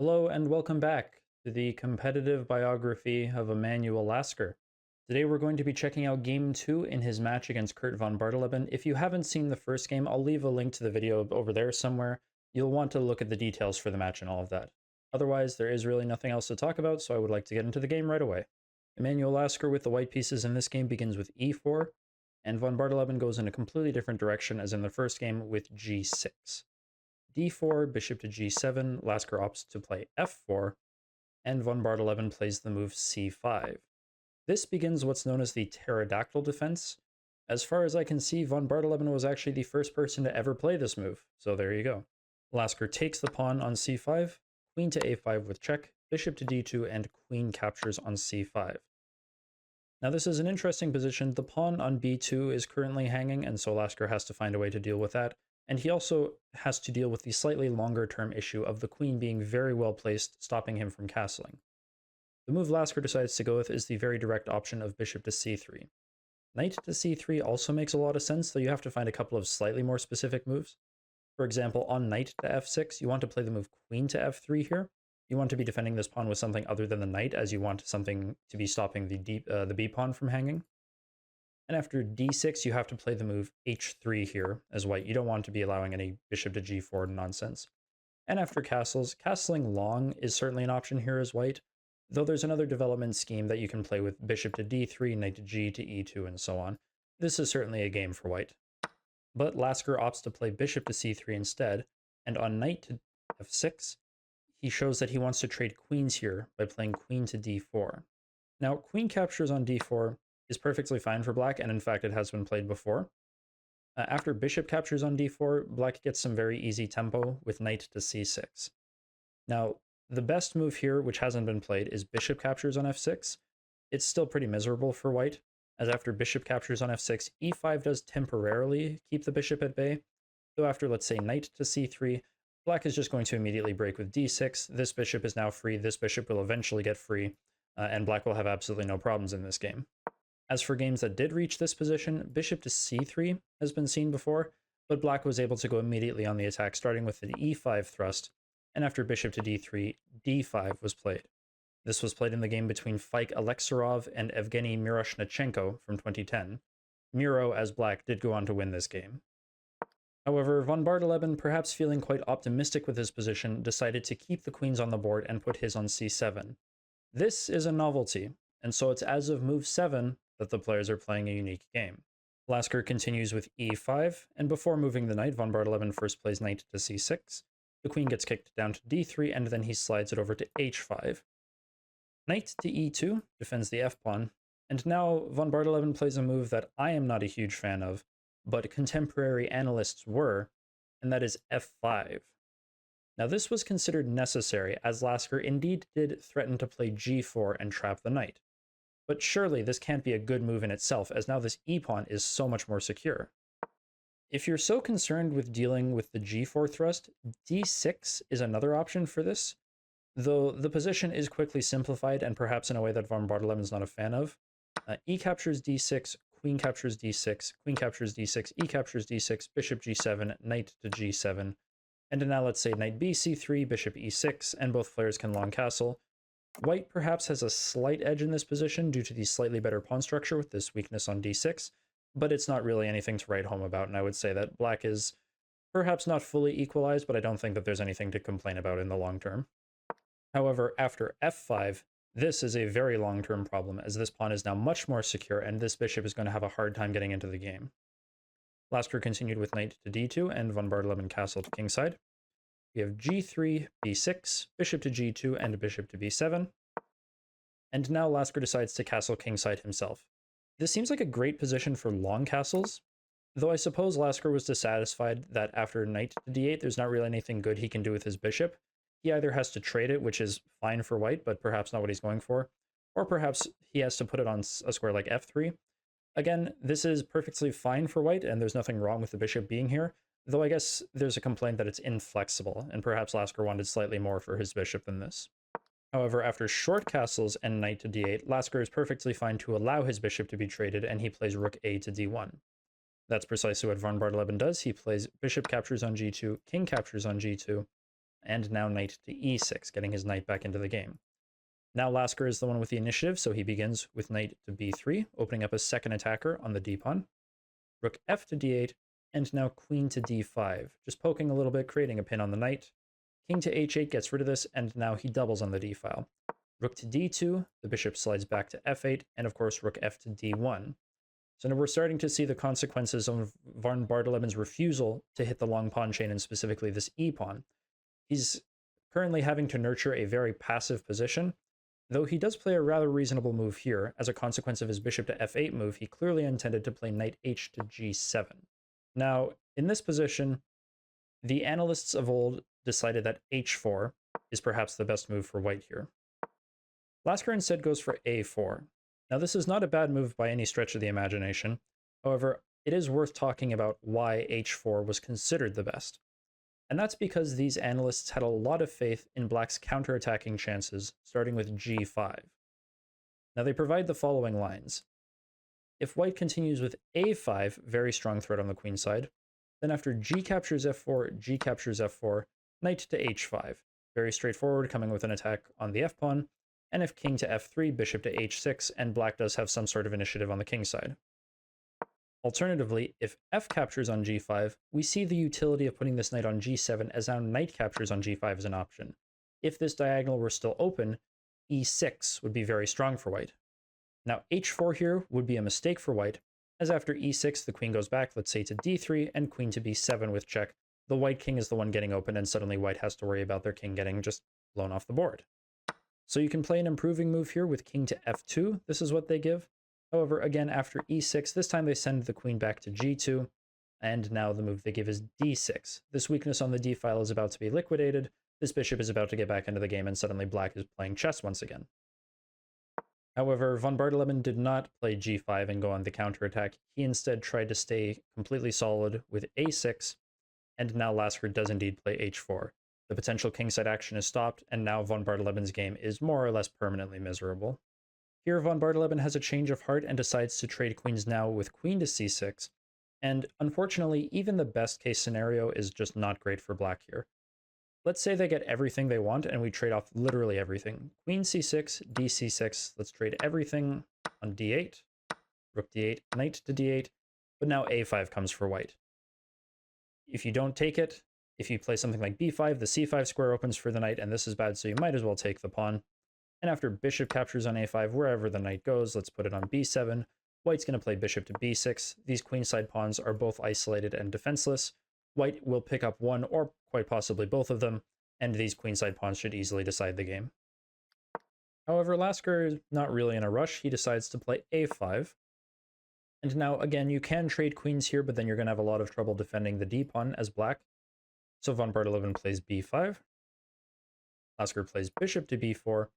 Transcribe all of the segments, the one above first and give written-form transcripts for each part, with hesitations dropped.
Hello and welcome back to the competitive biography of Emanuel Lasker. Today we're going to be checking out Game 2 in his match against Curt von Bardeleben. If you haven't seen the first game, I'll leave a link to the video over there somewhere. You'll want to look at the details for the match and all of that. Otherwise, there is really nothing else to talk about, so I would like to get into the game right away. Emanuel Lasker with the white pieces in this game begins with e4, and von Bardeleben goes in a completely different direction as in the first game with g6. d4, bishop to g7, Lasker opts to play f4, and von Bardeleben plays the move c5. This begins what's known as the pterodactyl defense. As far as I can see, von Bardeleben was actually the first person to ever play this move, so there you go. Lasker takes the pawn on c5, queen to a5 with check, bishop to d2, and queen captures on c5. Now this is an interesting position. The pawn on b2 is currently hanging, and so Lasker has to find a way to deal with that. And he also has to deal with the slightly longer term issue of the queen being very well placed, stopping him from castling. The move Lasker decides to go with is the very direct option of bishop to c3. Knight to c3 also makes a lot of sense, though you have to find a couple of slightly more specific moves. For example, on knight to f6, you want to play the move queen to f3 here. You want to be defending this pawn with something other than the knight, as you want something to be stopping the b pawn from hanging. And after d6, you have to play the move h3 here as white. You don't want to be allowing any bishop to g4 nonsense. And after castles, castling long is certainly an option here as white, though there's another development scheme that you can play with bishop to d3, knight to g to e2, and so on. This is certainly a game for white. But Lasker opts to play bishop to c3 instead, and on knight to f6, he shows that he wants to trade queens here by playing queen to d4. Now, queen captures on d4 is perfectly fine for black, and in fact it has been played before. After bishop captures on d4, black gets some very easy tempo with knight to c6. Now, the best move here, which hasn't been played, is bishop captures on f6. It's still pretty miserable for white, as after bishop captures on f6, e5 does temporarily keep the bishop at bay, though after, let's say, knight to c3, black is just going to immediately break with d6. This bishop is now free, this bishop will eventually get free, and black will have absolutely no problems in this game. As for games that did reach this position, bishop to c3 has been seen before, but black was able to go immediately on the attack, starting with an e5 thrust, and after bishop to d3, d5 was played. This was played in the game between Fike Alexerov and Evgeny Miroshnichenko from 2010. Miro, as black, did go on to win this game. However, von Bardeleben, perhaps feeling quite optimistic with his position, decided to keep the queens on the board and put his on c7. This is a novelty, and so it's as of move 7 that the players are playing a unique game. Lasker continues with e5, and before moving the knight, von Bardeleben first plays knight to c6. The queen gets kicked down to d3, and then he slides it over to h5. Knight to e2 defends the f-pawn, and now von Bardeleben plays a move that I am not a huge fan of, but contemporary analysts were, and that is f5. Now this was considered necessary, as Lasker indeed did threaten to play g4 and trap the knight. But surely this can't be a good move in itself, as now this e-pawn is so much more secure. If you're so concerned with dealing with the g4 thrust, d6 is another option for this, though the position is quickly simplified and perhaps in a way that von Bardeleben is not a fan of. E captures d6, queen captures d6, queen captures d6, e captures d6, bishop g7, knight to g7, and now let's say knight b c3, bishop e6, and both players can long castle. White perhaps has a slight edge in this position due to the slightly better pawn structure with this weakness on d6, but it's not really anything to write home about, and I would say that black is perhaps not fully equalized, but I don't think that there's anything to complain about in the long term. However, after f5, this is a very long-term problem, as this pawn is now much more secure, and this bishop is going to have a hard time getting into the game. Lasker continued with knight to d2, and von Bardeleben castled kingside. We have g3, b6, bishop to g2, and bishop to b7. And now Lasker decides to castle kingside himself. This seems like a great position for long castles, though I suppose Lasker was dissatisfied that after knight to d8, there's not really anything good he can do with his bishop. He either has to trade it, which is fine for white, but perhaps not what he's going for, or perhaps he has to put it on a square like f3. Again, this is perfectly fine for white, and there's nothing wrong with the bishop being here, though I guess there's a complaint that it's inflexible, and perhaps Lasker wanted slightly more for his bishop than this. However, after short castles and knight to d8, Lasker is perfectly fine to allow his bishop to be traded, and he plays rook a to d1. That's precisely what von Bardeleben does. He plays bishop captures on g2, king captures on g2, and now knight to e6, getting his knight back into the game. Now Lasker is the one with the initiative, so he begins with knight to b3, opening up a second attacker on the d-pawn. Rook f to d8, and now queen to d5, just poking a little bit, creating a pin on the knight. King to h8 gets rid of this, and now he doubles on the d-file. Rook to d2, the bishop slides back to f8, and of course rook f to d1. So now we're starting to see the consequences of von Bardeleben's refusal to hit the long pawn chain, and specifically this e-pawn. He's currently having to nurture a very passive position, though he does play a rather reasonable move here. As a consequence of his bishop to f8 move, he clearly intended to play knight h to g7. Now, in this position, the analysts of old decided that h4 is perhaps the best move for white here. Lasker instead goes for a4. Now, this is not a bad move by any stretch of the imagination. However, it is worth talking about why h4 was considered the best. And that's because these analysts had a lot of faith in black's counterattacking chances, starting with g5. Now, they provide the following lines. If white continues with a5, very strong threat on the queen side, then after g captures f4, g captures f4, knight to h5. Very straightforward, coming with an attack on the f-pawn, and if king to f3, bishop to h6, and black does have some sort of initiative on the king side. Alternatively, if f captures on g5, we see the utility of putting this knight on g7, as now knight captures on g5 is an option. If this diagonal were still open, e6 would be very strong for white. Now h4 here would be a mistake for white, as after e6 the queen goes back, let's say to d3, and queen to b7 with check. The white king is the one getting open, and suddenly white has to worry about their king getting just blown off the board. So you can play an improving move here with king to f2, this is what they give. However, again, after e6, this time they send the queen back to g2, and now the move they give is d6. This weakness on the d-file is about to be liquidated, this bishop is about to get back into the game, and suddenly black is playing chess once again. However, von Bardeleben did not play g5 and go on the counterattack. He instead tried to stay completely solid with a6, and now Lasker does indeed play h4. The potential kingside action is stopped, and now von Bardeleben's game is more or less permanently miserable. Here, von Bardeleben has a change of heart and decides to trade queens now with queen to c6, and unfortunately, even the best case scenario is just not great for black here. Let's say they get everything they want, and we trade off literally everything. Queen c6, dc6, let's trade everything on d8, rook d8, knight to d8, but now a5 comes for white. If you don't take it, if you play something like b5, the c5 square opens for the knight, and this is bad, so you might as well take the pawn. And after bishop captures on a5, wherever the knight goes, let's put it on b7. White's going to play bishop to b6. These queenside pawns are both isolated and defenseless. White will pick up one or quite possibly both of them, and these queenside pawns should easily decide the game. However, Lasker is not really in a rush. He decides to play a5. And now, again, you can trade queens here, but then you're going to have a lot of trouble defending the d-pawn as black. So von Bardeleben plays b5. Lasker plays bishop to b4.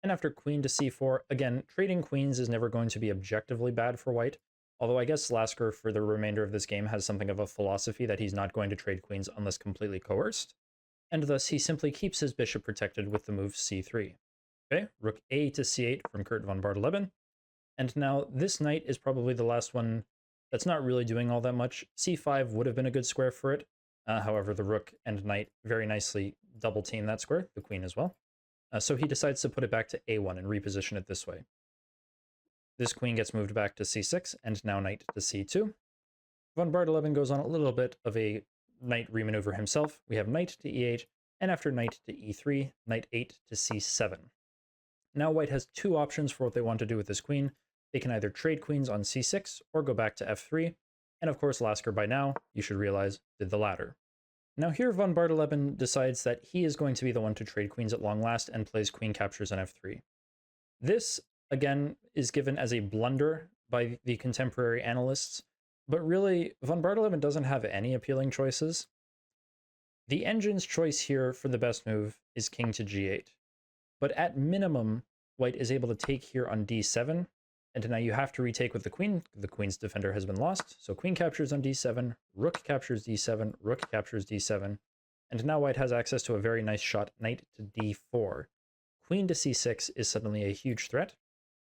And after queen to c4, again, trading queens is never going to be objectively bad for white. Although I guess Lasker, for the remainder of this game, has something of a philosophy that he's not going to trade queens unless completely coerced. And thus, he simply keeps his bishop protected with the move c3. Okay, rook a to c8 from Curt von Bardeleben. And now this knight is probably the last one that's not really doing all that much. c5 would have been a good square for it. However, the rook and knight very nicely double team that square, the queen as well. So he decides to put it back to a1 and reposition it this way. This queen gets moved back to c6, and now knight to c2. Von Bardeleben goes on a little bit of a knight remaneuver himself. We have knight to e8, and after knight to e3, knight 8 to c7. Now white has two options for what they want to do with this queen. They can either trade queens on c6 or go back to f3, and of course Lasker by now, you should realize, did the latter. Now here von Bardeleben decides that he is going to be the one to trade queens at long last and plays queen captures on f3. This, again, is given as a blunder by the contemporary analysts, but really, von Bardeleben doesn't have any appealing choices. The engine's choice here for the best move is king to g8, but at minimum, white is able to take here on d7, and now you have to retake with the queen. The queen's defender has been lost, so queen captures on d7, rook captures d7, rook captures d7, and now white has access to a very nice shot, knight to d4. Queen to c6 is suddenly a huge threat,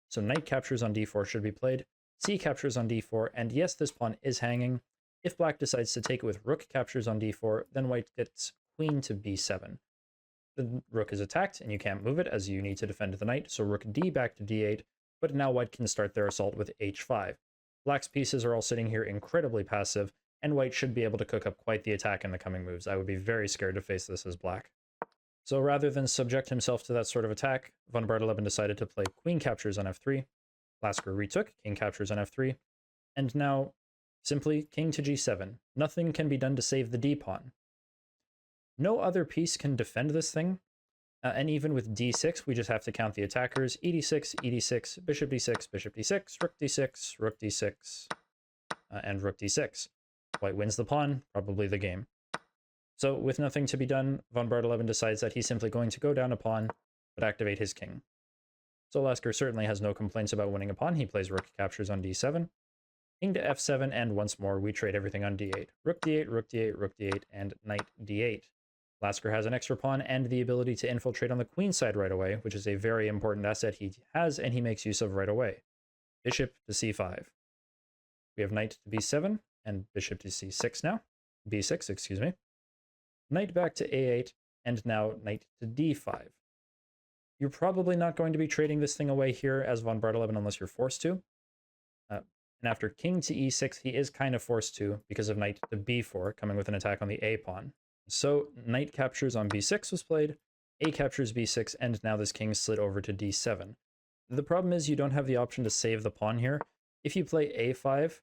so knight captures on d4 should be played, c captures on d4, and yes, this pawn is hanging. If black decides to take it with rook captures on d4, then white gets queen to b7. the rook is attacked, and you can't move it as you need to defend the knight, so rook d back to d8, but now white can start their assault with h5. Black's pieces are all sitting here incredibly passive, and white should be able to cook up quite the attack in the coming moves. I would be very scared to face this as black. So rather than subject himself to that sort of attack, von Bardeleben decided to play queen captures on f3, Lasker retook, king captures on f3, and now simply king to g7. Nothing can be done to save the d-pawn. No other piece can defend this thing, and even with d6, we just have to count the attackers. ed6, ed6, bishop d6, bishop d6, rook d6, and rook d6. White wins the pawn, probably the game. So with nothing to be done, von Bardeleben decides that he's simply going to go down a pawn, but activate his king. So Lasker certainly has no complaints about winning a pawn. He plays rook captures on d7, king to f7, and once more we trade everything on d8. Rook d8, rook d8, rook d8, and knight d8. Lasker has an extra pawn and the ability to infiltrate on the queen side right away, which is a very important asset he has and he makes use of right away. Bishop to c5. We have knight to b7 and bishop to c6 now. b6, excuse me. Knight back to a8 and now knight to d5. You're probably not going to be trading this thing away here as von Bardeleben unless you're forced to. And after king to e6, he is kind of forced to because of knight to b4, coming with an attack on the a pawn. So knight captures on b6 was played, a captures b6, and now this king slid over to d7. The problem is you don't have the option to save the pawn here. If you play a5,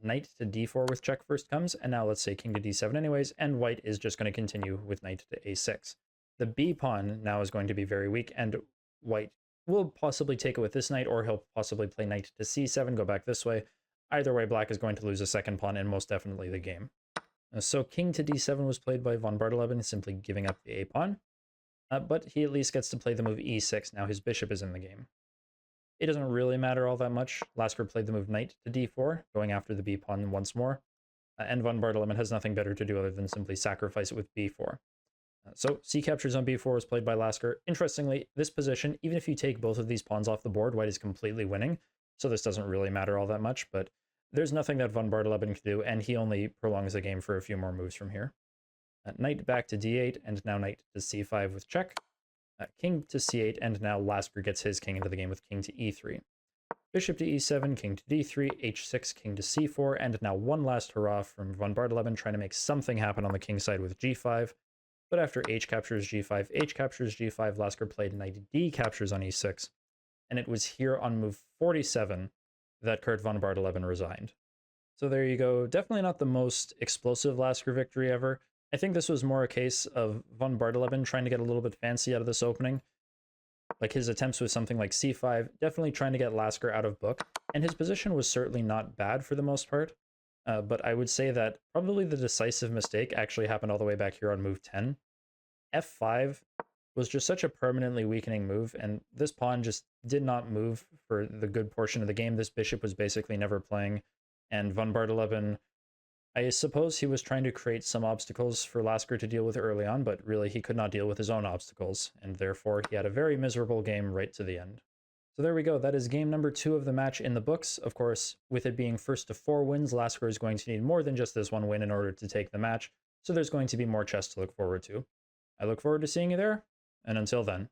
knight to d4 with check first comes, and now let's say king to d7 anyways, and white is just going to continue with knight to a6. The b pawn now is going to be very weak, and white will possibly take it with this knight, or he'll possibly play knight to c7, go back this way. Either way, black is going to lose a second pawn and most definitely the game. So king to d7 was played by von Bardeleben, simply giving up the a pawn, but he at least gets to play the move e6. Now his bishop is in the game. It doesn't really matter all that much. Lasker played the move knight to d4, going after the b pawn once more, and von Bardeleben has nothing better to do other than simply sacrifice it with b4. So c captures on b4 was played by Lasker. Interestingly, this position, even if you take both of these pawns off the board, white is completely winning, so this doesn't really matter all that much, but there's nothing that von Bardeleben can do, and he only prolongs the game for a few more moves from here. Knight back to d8, and now knight to c5 with check. King to c8, and now Lasker gets his king into the game with king to e3. Bishop to e7, king to d3, h6, king to c4, and now one last hurrah from von Bardeleben trying to make something happen on the king side with g5. But after h captures g5, Lasker played knight d captures on e6, and it was here on move 47 that Curt von Bardeleben resigned. So there you go. Definitely not the most explosive Lasker victory ever. I think this was more a case of von Bardeleben trying to get a little bit fancy out of this opening. Like his attempts with something like c5, definitely trying to get Lasker out of book, and his position was certainly not bad for the most part. But I would say that probably the decisive mistake actually happened all the way back here on move 10. f5 was just such a permanently weakening move, and this pawn just did not move for the good portion of the game. This bishop was basically never playing, and von Bardeleben, I suppose he was trying to create some obstacles for Lasker to deal with early on, but really he could not deal with his own obstacles, and therefore he had a very miserable game right to the end. So there we go. That is game number 2 of the match in the books. Of course, with it being first to 4 wins, Lasker is going to need more than just this one win in order to take the match, so there's going to be more chess to look forward to. I look forward to seeing you there, and until then.